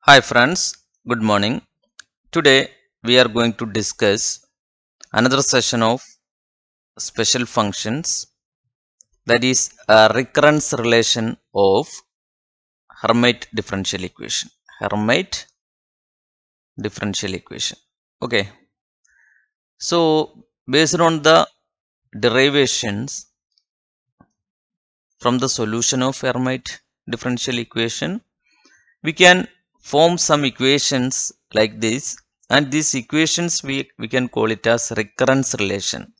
Hi friends, good morning. Today we are going to discuss another session of special functions, that is a recurrence relation of Hermite differential equation. Hermite differential equation. Okay. So based on the derivations from the solution of Hermite differential equation, we can form some equations like this, and these equations we can call it as recurrence relation.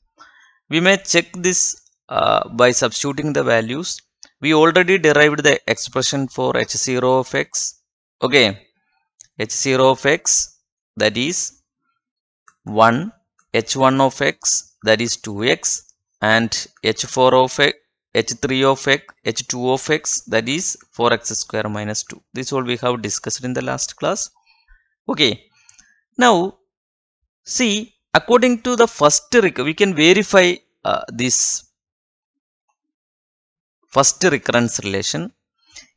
We may check this by substituting the values. We already derived the expression for h0 of x. Okay, h0 of x, that is 1, h1 of x, that is 2x, and h4 of x, h3 of x, h2 of x, that is 4x square minus 2. This all we have discussed in the last class. Okay, now see, according to the first we can verify this first recurrence relation.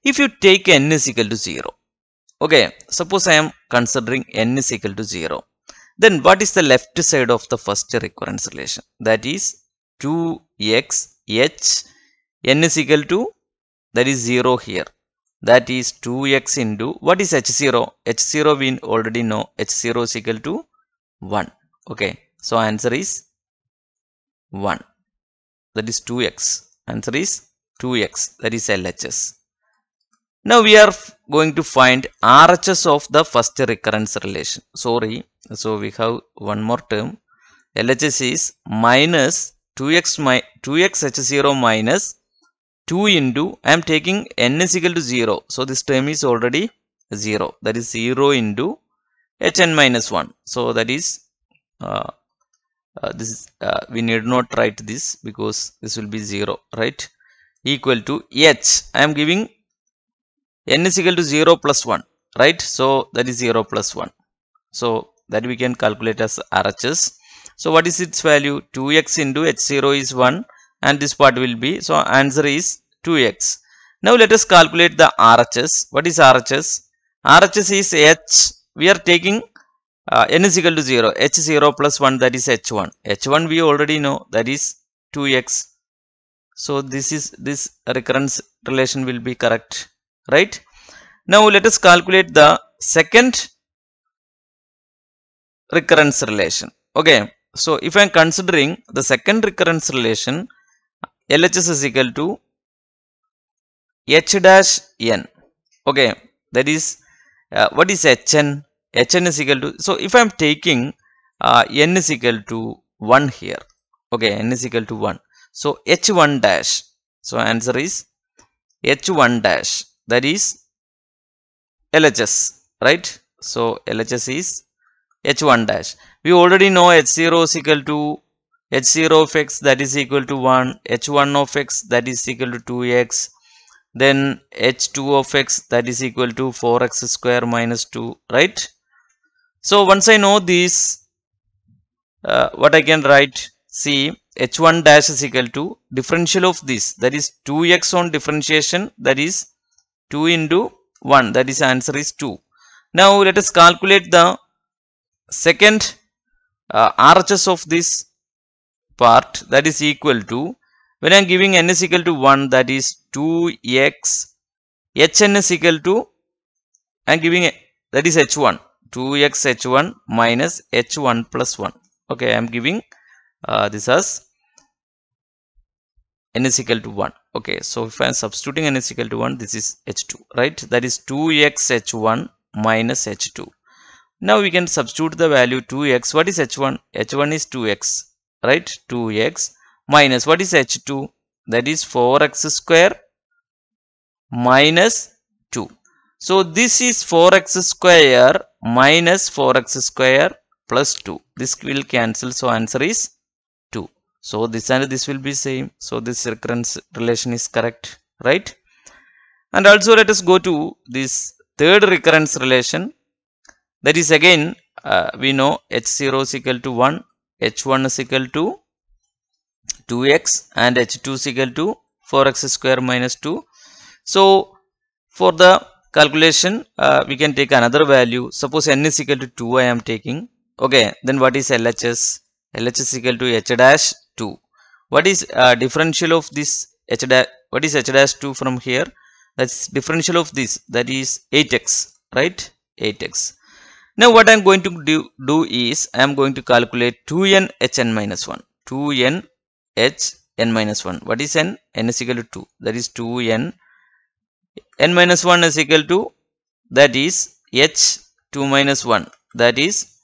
If you take n is equal to 0, okay, suppose I am considering n is equal to 0, then what is the left side of the first recurrence relation? That is 2x h n is equal to, that is 0 here, that is 2x into, what is h0? h0 we already know, h0 is equal to 1. Okay, so answer is 1, that is 2x. Answer is 2x, that is LHS. Now we are going to find RHS of the first recurrence relation. Sorry, so we have one more term. LHS is minus 2x h0 minus 2 into, I am taking n is equal to 0. So this term is already 0. That is 0 into hn minus 1. So that is we need not write this because this will be 0, right? Equal to h. I am giving n is equal to 0 plus 1, right? So that is 0 plus 1. So that we can calculate as RHS. So what is its value? 2x into h0 is 1, and this part will be, so answer is 2x. Now let us calculate the RHS. What is RHS? RHS is h. We are taking n is equal to 0, h0 plus 1, that is h1. h1 we already know, that is 2x. So this recurrence relation will be correct, right? Now let us calculate the second recurrence relation. Okay, so if I am considering the second recurrence relation, LHS is equal to h dash n. Okay, that is what is hn? Hn is equal to, so if I am taking n is equal to 1 here, okay, n is equal to 1, so h1 dash, so answer is h1 dash, that is LHS, right? So LHS is h1 dash. We already know h0 is equal to h0 of x, that is equal to 1, h1 of x, that is equal to 2x, then h2 of x, that is equal to 4x square minus 2, right? So once I know this, what I can write? See, h1 dash is equal to differential of this, that is 2x on differentiation, that is 2 into 1, that is answer is 2. Now let us calculate the second RHS of this part, that is equal to, when I am giving n is equal to 1, that is 2x, hn is equal to, I am giving that is h1, 2x h1 minus h1 plus 1. Okay, I am giving this as n is equal to 1. Okay, so if I am substituting n is equal to 1, this is h2, right? That is 2x h1 minus h2. Now we can substitute the value 2x. What is h1? h1 is 2x, right? 2x minus, what is h2? That is 4x square minus 2. So this is 4x square minus 4x square plus 2. This will cancel, so answer is 2. So this and this will be same. So this recurrence relation is correct, right? And also let us go to this third recurrence relation. That is again we know h0 is equal to 1, h1 is equal to 2x, and h2 is equal to 4x square minus 2. So for the calculation, we can take another value. Suppose n is equal to 2 I am taking. Okay, then what is LHS? LHS is equal to h dash 2. What is differential of this h dash? What is h dash 2 from here? That's differential of this, that is 8x, right? 8x. Now what I am going to do is I am going to calculate 2n hn minus 1. 2n hn minus 1. What is n? N is equal to 2. That is 2n. N minus 1 is equal to, that is h 2 minus 1. That is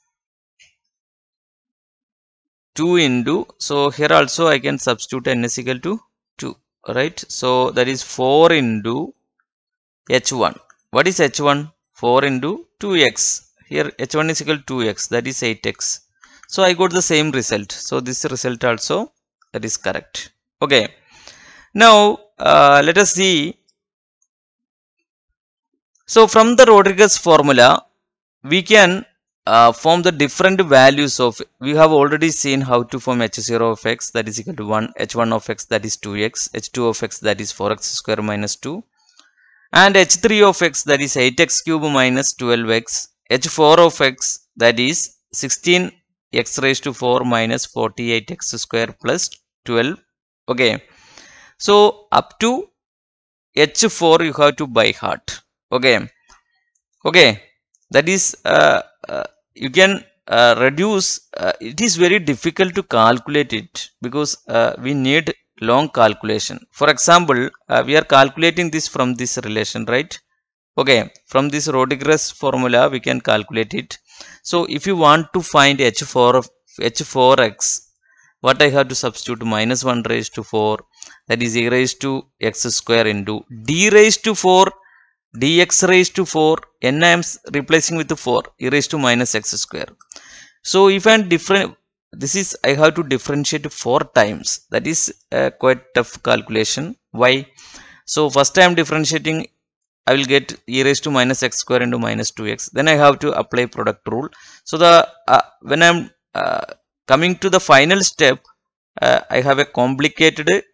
2 into, so here also I can substitute n is equal to 2, right? So that is 4 into h1. What is h1? 4 into 2x. Here h1 is equal to 2x, that is 8x. So I got the same result. So this result also, that is correct. Okay. Now let us see. So from the Rodriguez formula, we can form the different values of, we have already seen how to form h0 of x, that is equal to 1, h1 of x, that is 2x, h2 of x, that is 4x square minus 2, and h3 of x, that is 8x cube minus 12x, h4 of x, that is 16x raised to 4 minus 48x square plus 12. Okay, so up to h4 you have to by heart. Okay, that is you can reduce. It is very difficult to calculate it because we need long calculation. For example, we are calculating this from this relation, right? Okay, from this Rodriguez formula we can calculate it. So if you want to find h4 of h4x, what I have to substitute? Minus 1 raised to 4, that is e raised to x square into d raised to 4 dx raised to 4, n I am replacing with 4, e raised to minus x square. So if I am different, this is I have to differentiate 4 times. That is quite tough calculation. Why? So first I am differentiating, I will get e raised to minus x square into minus 2x. Then I have to apply product rule. So the when I am coming to the final step, I have a complicated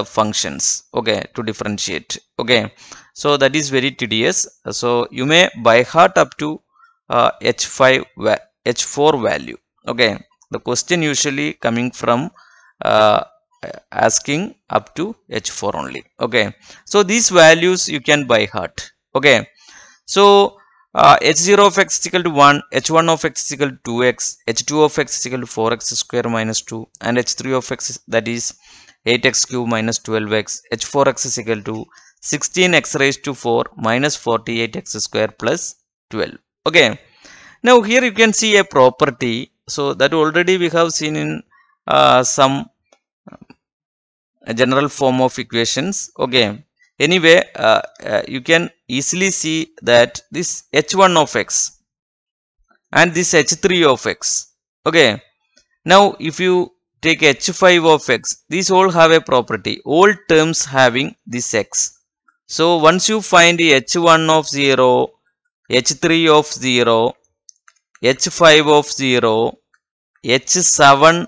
functions, okay, to differentiate. Okay, so that is very tedious. So you may by heart up to h4 value. Okay, the question usually coming from asking up to h4 only. Okay, so these values you can by heart. Okay, so h0 of x is equal to 1, h1 of x is equal to 2x, h2 of x is equal to 4x square minus 2, and h3 of x is, that is 8x cube minus 12x, h4x is equal to 16x raised to 4 minus 48x square plus 12. Okay, now here you can see a property. So that already we have seen in some general form of equations. Okay, anyway, you can easily see that this h1 of x and this h3 of x. Okay, now if you take h5 of x, these all have a property, all terms having this x. So once you find h1 of 0, h3 of 0, h5 of 0, h7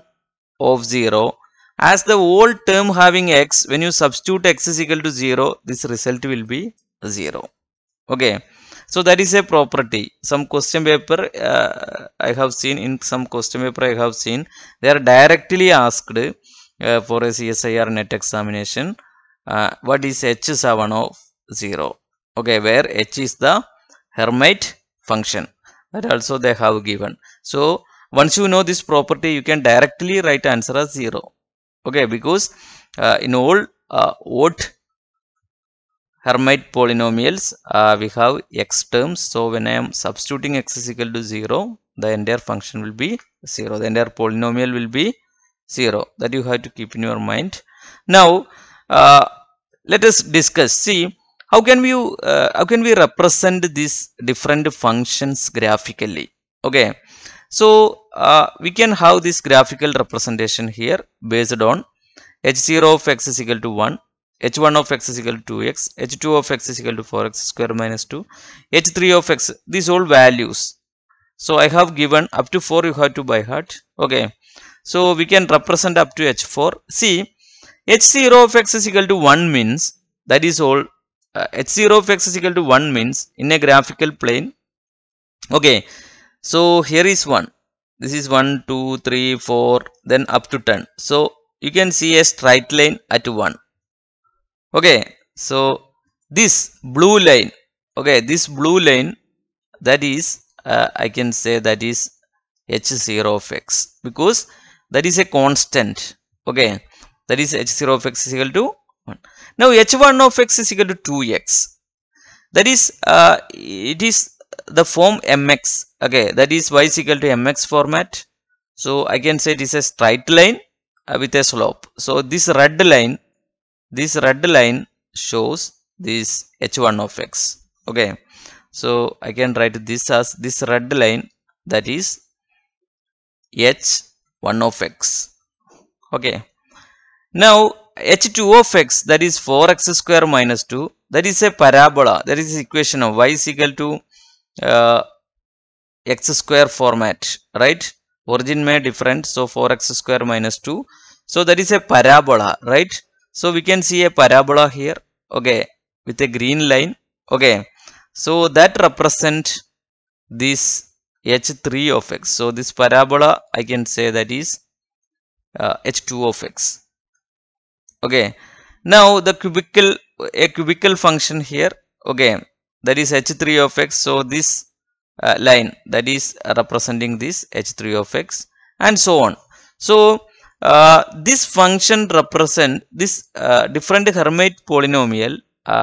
of 0, as the whole term having x, when you substitute x is equal to 0, this result will be 0. Okay, so that is a property. Some question paper I have seen, in some question paper I have seen, they are directly asked for a CSIR net examination, what is h7 of 0? Okay, where h is the Hermite function, that also they have given. So once you know this property, you can directly write answer as 0. Okay, because in all odd Hermite polynomials we have x terms. So when I am substituting x is equal to 0, the entire function will be 0, the entire polynomial will be 0. That you have to keep in your mind. Now let us discuss. See, how can we represent these different functions graphically? Okay, so we can have this graphical representation here based on h0 of x is equal to 1, h1 of x is equal to 2x, h2 of x is equal to 4x square minus 2, h3 of x, these all values. So I have given up to 4, you have to by heart. Okay, so we can represent up to h4. See, h0 of x is equal to 1 means that is all h0 of x is equal to 1 means in a graphical plane. Okay, so here is 1. This is 1, 2, 3, 4, then up to 10. So you can see a straight line at 1. Okay, so this blue line, okay, this blue line, that is I can say that is h0 of x, because that is a constant. Okay, that is h0 of x is equal to 1. Now h1 of x is equal to 2x. That is it is the form mx. Okay, that is y is equal to mx format. So I can say it is a straight line with a slope. So this red line shows this h1 of x. Okay, so I can write this as this red line, that is h1 of x. Okay, now h2 of x, that is 4x square minus 2, that is a parabola. That is the equation of y is equal to x square format, right? Origin may different, so 4x square minus 2. So that is a parabola, right? So we can see a parabola here, okay, with a green line. Okay, so that represent this h3 of x. So this parabola, I can say that is h2 of x. Okay, now the cubical function here, okay, that is h3 of x. So this line, that is representing this h3 of x, and so on. So this function represent this different Hermite polynomial.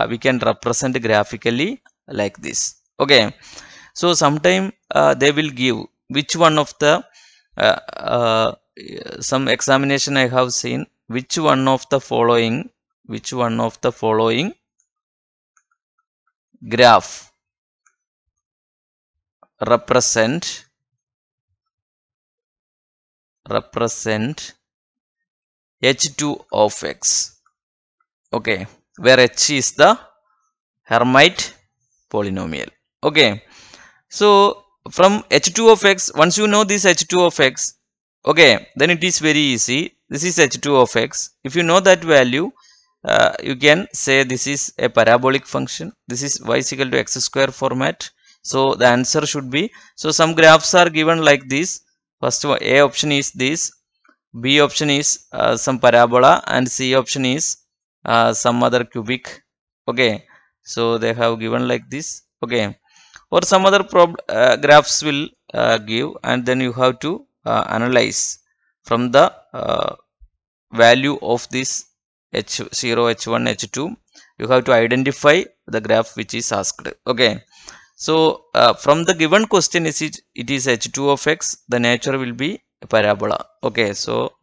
We can represent graphically like this. Okay, so sometime they will give which one of the some examination I have seen, which one of the following graph represent h2 of x. Okay, where h is the Hermite polynomial. Okay, so from h2 of x, once you know this h2 of x, okay, then it is very easy. This is h2 of x. If you know that value, you can say this is a parabolic function. This is y is equal to x square format. So the answer should be, so some graphs are given like this. First one, A option is this, B option is some parabola, and C option is some other cubic. Okay, so they have given like this. Okay, or some other graphs will give, and then you have to analyze from the value of this h0, h1, h2. You have to identify the graph which is asked. Okay, so from the given question, it is h2 of x, the nature will be a parabola. Okay, so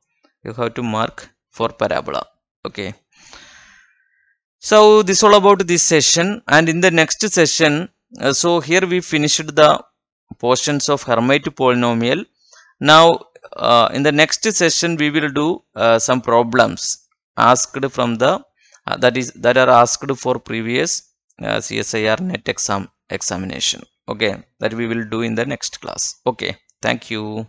you have to mark for parabola. Okay, so this all about this session, and in the next session, so here we finished the portions of Hermite polynomial. Now in the next session we will do some problems asked from the that are asked for previous CSIR net examination. Okay, that we will do in the next class. Okay, thank you.